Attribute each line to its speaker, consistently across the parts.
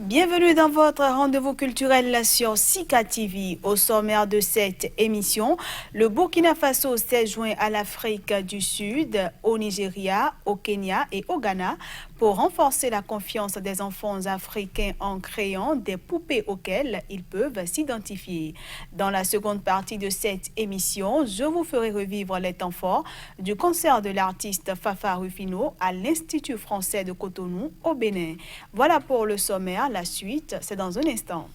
Speaker 1: Bienvenue dans votre rendez-vous culturel sur Sika TV. Au sommaire de cette émission, le Burkina Faso s'est joint à l'Afrique du Sud, au Nigeria, au Kenya et au Ghana pour renforcer la confiance des enfants africains en créant des poupées auxquelles ils peuvent s'identifier. Dans la seconde partie de cette émission, je vous ferai revivre les temps forts du concert de l'artiste Fafa Rufino à l'Institut français de Cotonou au Bénin. Voilà pour le sommaire. La suite, c'est dans un instant.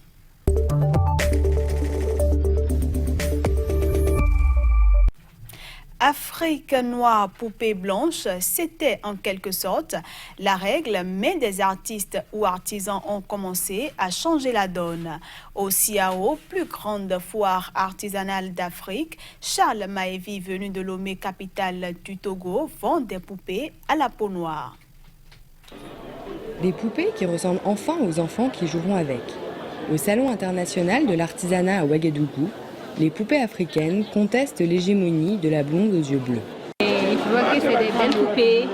Speaker 1: Afrique noire, poupée blanche, c'était en quelque sorte la règle, mais des artistes ou artisans ont commencé à changer la donne. Au CIAO, plus grande foire artisanale d'Afrique, Charles Maévi, venu de Lomé, capitale du Togo, vend des poupées à la peau noire.
Speaker 2: Des poupées qui ressemblent enfin aux enfants qui joueront avec. Au Salon international de l'artisanat à Ouagadougou, les poupées africaines contestent l'hégémonie de la blonde aux yeux bleus.
Speaker 3: Je vois que c'est des belles poupées.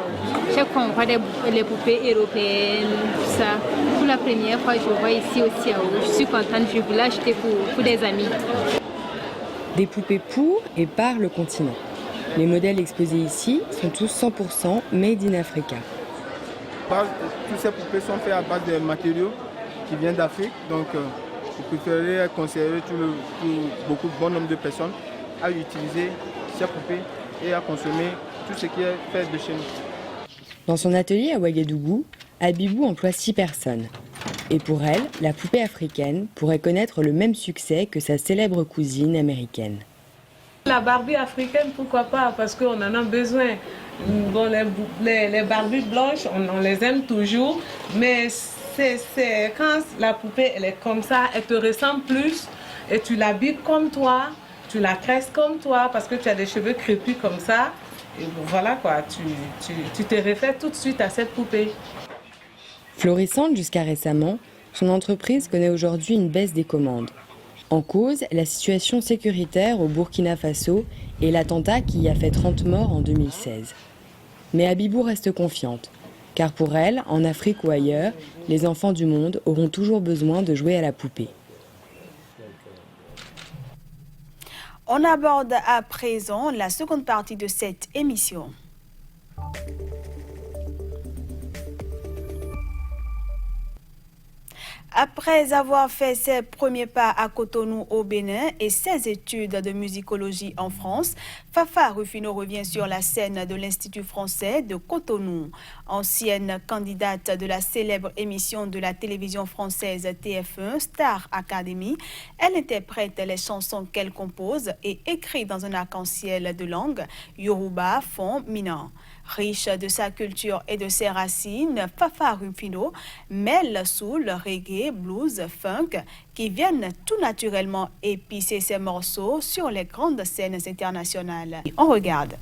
Speaker 3: Chaque fois on voit les poupées européennes, tout ça. Pour la première fois, je vois ici au CIAO. Je suis contente, je voulais acheter pour des amis.
Speaker 2: Des poupées pour et par le continent. Les modèles exposés ici sont tous 100% made in Africa.
Speaker 4: Toutes ces poupées sont faites à base de matériaux qui viennent d'Afrique. Donc, je préférerais conseiller beaucoup de bon nombre de personnes à utiliser ces poupées et à consommer tout ce qui est fait de chez nous.
Speaker 2: Dans son atelier à Ouagadougou, Abibou emploie 6 personnes. Et pour elle, la poupée africaine pourrait connaître le même succès que sa célèbre cousine américaine.
Speaker 5: La Barbie africaine, pourquoi pas, parce qu'on en a besoin. Bon, les Barbies blanches, on les aime toujours, mais c'est quand la poupée elle est comme ça, elle te ressemble plus et tu l'habilles comme toi, tu la tresses comme toi parce que tu as des cheveux crépus comme ça. Et voilà quoi, tu te réfères tout de suite à cette poupée.
Speaker 2: Florissante jusqu'à récemment, son entreprise connaît aujourd'hui une baisse des commandes. En cause, la situation sécuritaire au Burkina Faso et l'attentat qui y a fait 30 morts en 2016. Mais Abibou reste confiante, car pour elle, en Afrique ou ailleurs, les enfants du monde auront toujours besoin de jouer à la poupée.
Speaker 1: On aborde à présent la seconde partie de cette émission. Après avoir fait ses premiers pas à Cotonou au Bénin et ses études de musicologie en France, Fafa Rufino revient sur la scène de l'Institut français de Cotonou. Ancienne candidate de la célèbre émission de la télévision française TF1 Star Academy, elle interprète les chansons qu'elle compose et écrit dans un arc-en-ciel de langue, Yoruba, Fon, Minan. Riche de sa culture et de ses racines, Fafa Rufino mêle soul, reggae, blues, funk qui viennent tout naturellement épicer ses morceaux sur les grandes scènes internationales. On regarde.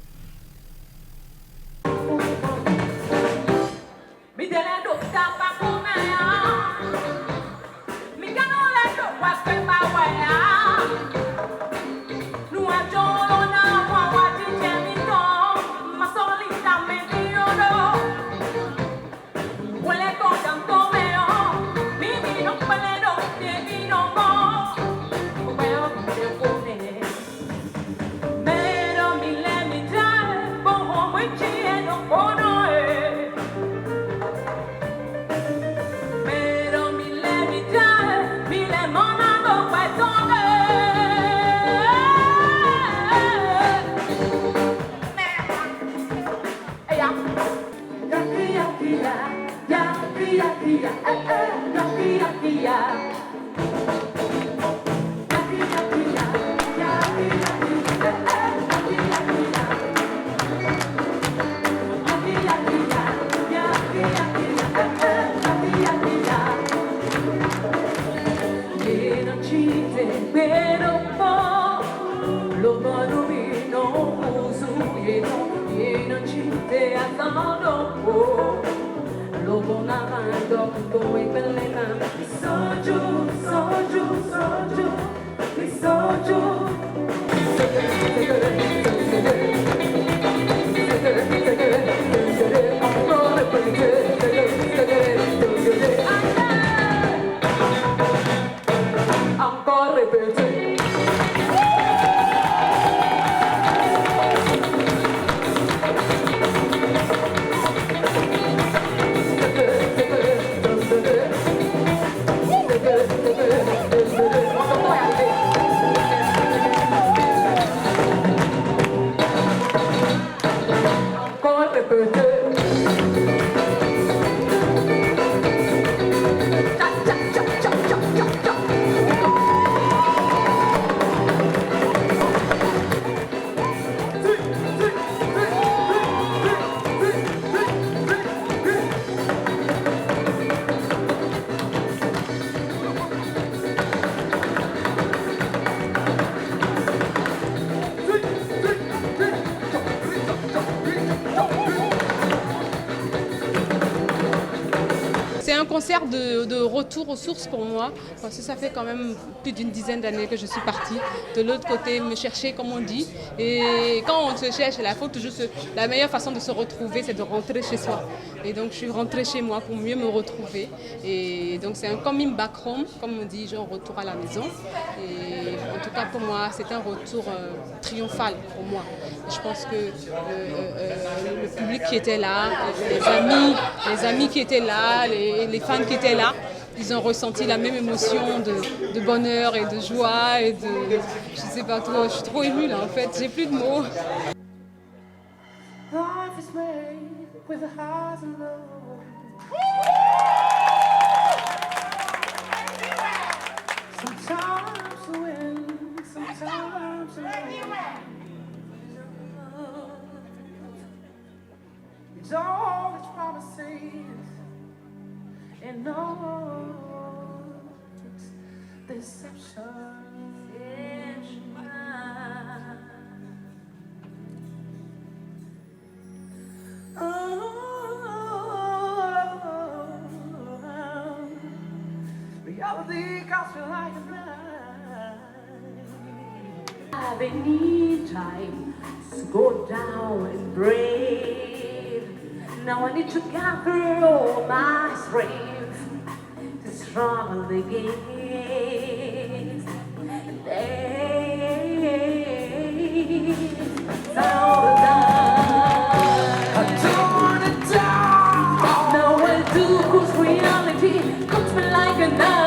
Speaker 6: concert de retour aux sources pour moi, parce que ça fait quand même plus d'une dizaine d'années que je suis partie de l'autre côté, me chercher comme on dit. Et quand on se cherche, la meilleure façon de se retrouver, c'est de rentrer chez soi. Et donc je suis rentrée chez moi pour mieux me retrouver. Et donc c'est un coming back home, comme on dit, genre retour à la maison. Et en tout cas pour moi, c'est un retour triomphal pour moi. Et je pense que le public qui était là, les amis qui étaient là, les fans qui étaient là, ils ont ressenti la même émotion de bonheur et de joie et de... Je sais pas trop, je suis trop émue là en fait, j'ai plus de mots. Life is made with highs and lows. Sometimes you win, sometimes you lose. It's always promises and no deception. Reality comes me like a knife. I need time to go down and breathe. Now I need to gather all my strength to struggle against days. All the time. I don't wanna die. Now I do, 'cause reality comes me like a knife.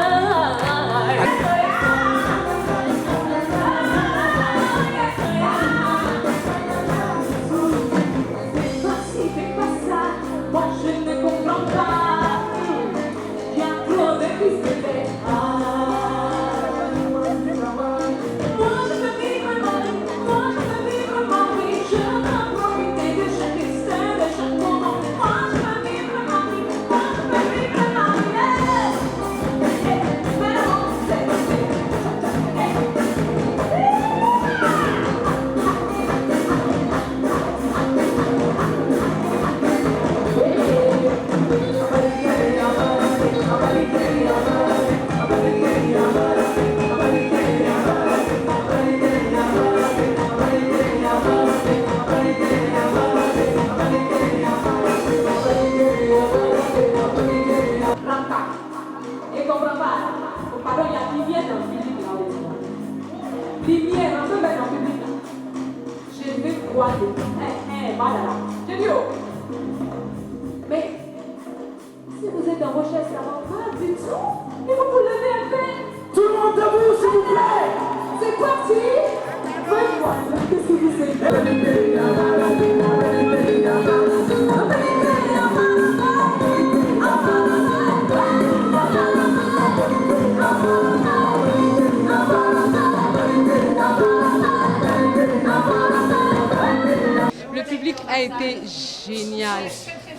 Speaker 6: Mais si vous êtes en recherche, ça va pas du tout. Et vous vous levez un peu. Tout le monde debout, s'il vous plaît. C'est parti. Faites-moi. Qu'est-ce que vous faites? Le public a été génial.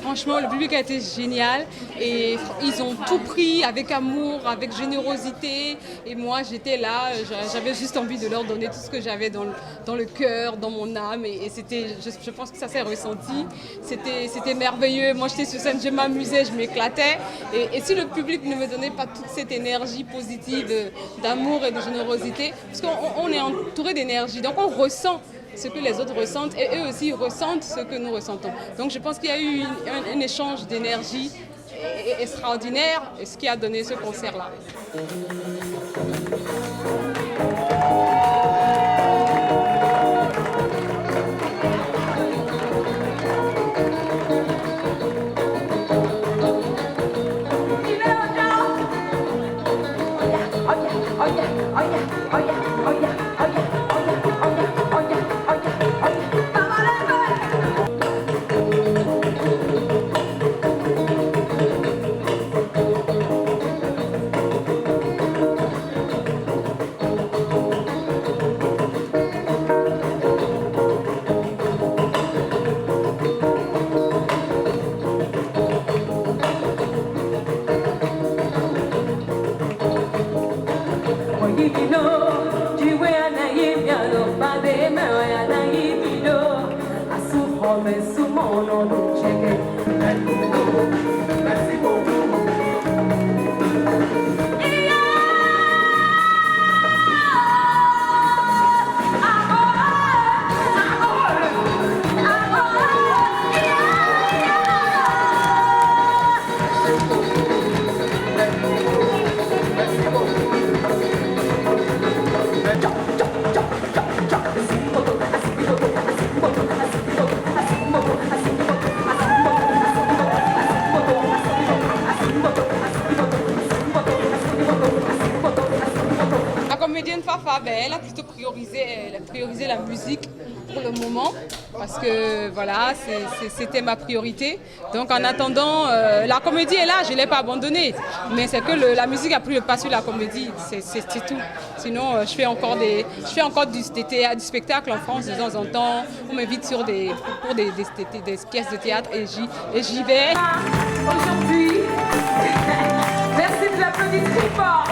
Speaker 6: Franchement, le public a été génial et ils ont tout pris avec amour, avec générosité. Et moi, j'étais là, j'avais juste envie de leur donner tout ce que j'avais dans le cœur, dans mon âme. Et c'était, je pense que ça s'est ressenti. C'était merveilleux. Moi, j'étais sur scène, je m'amusais, je m'éclatais. Et si le public ne me donnait pas toute cette énergie positive d'amour et de générosité, parce qu'on est entouré d'énergie, donc on ressent ce que les autres ressentent et eux aussi ressentent ce que nous ressentons. Donc je pense qu'il y a eu un échange d'énergie extraordinaire, ce qui a donné ce concert-là. Merci beaucoup. pour le moment, parce que voilà, c'était ma priorité. Donc en attendant, la comédie est là, je ne l'ai pas abandonnée, mais c'est que la musique a pris le pas sur la comédie, c'est tout. Sinon, je fais encore du spectacle en France de temps en temps. On m'invite pour des pièces de théâtre et j'y vais.
Speaker 7: Aujourd'hui, merci de l'applaudir très fort.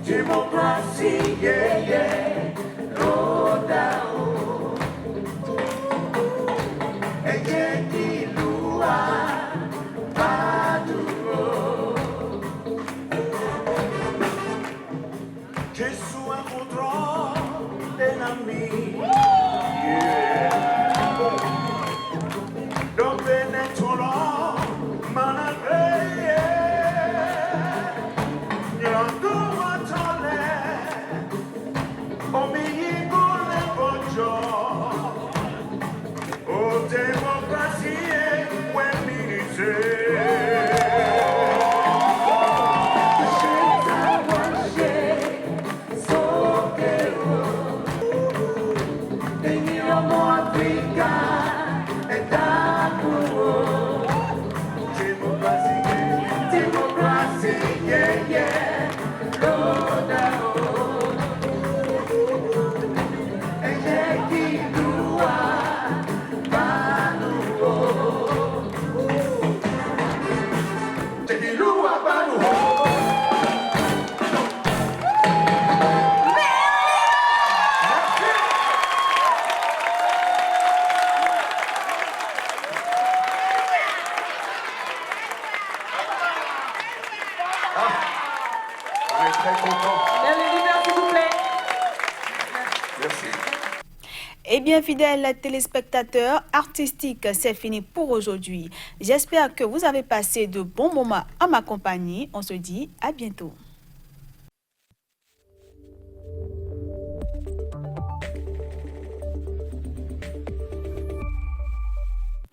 Speaker 8: Democracy, yeah, yeah, no doubt. Ejeki lua, baduro. Jesu encontró en ami, yeah. Donde netolo managre, yeah. Nyando matole, omiyigo le bojo. Oh, democracy, when we say.
Speaker 1: Eh bien, fidèles téléspectateurs, Artistique, c'est fini pour aujourd'hui. J'espère que vous avez passé de bons moments à ma compagnie. On se dit à bientôt.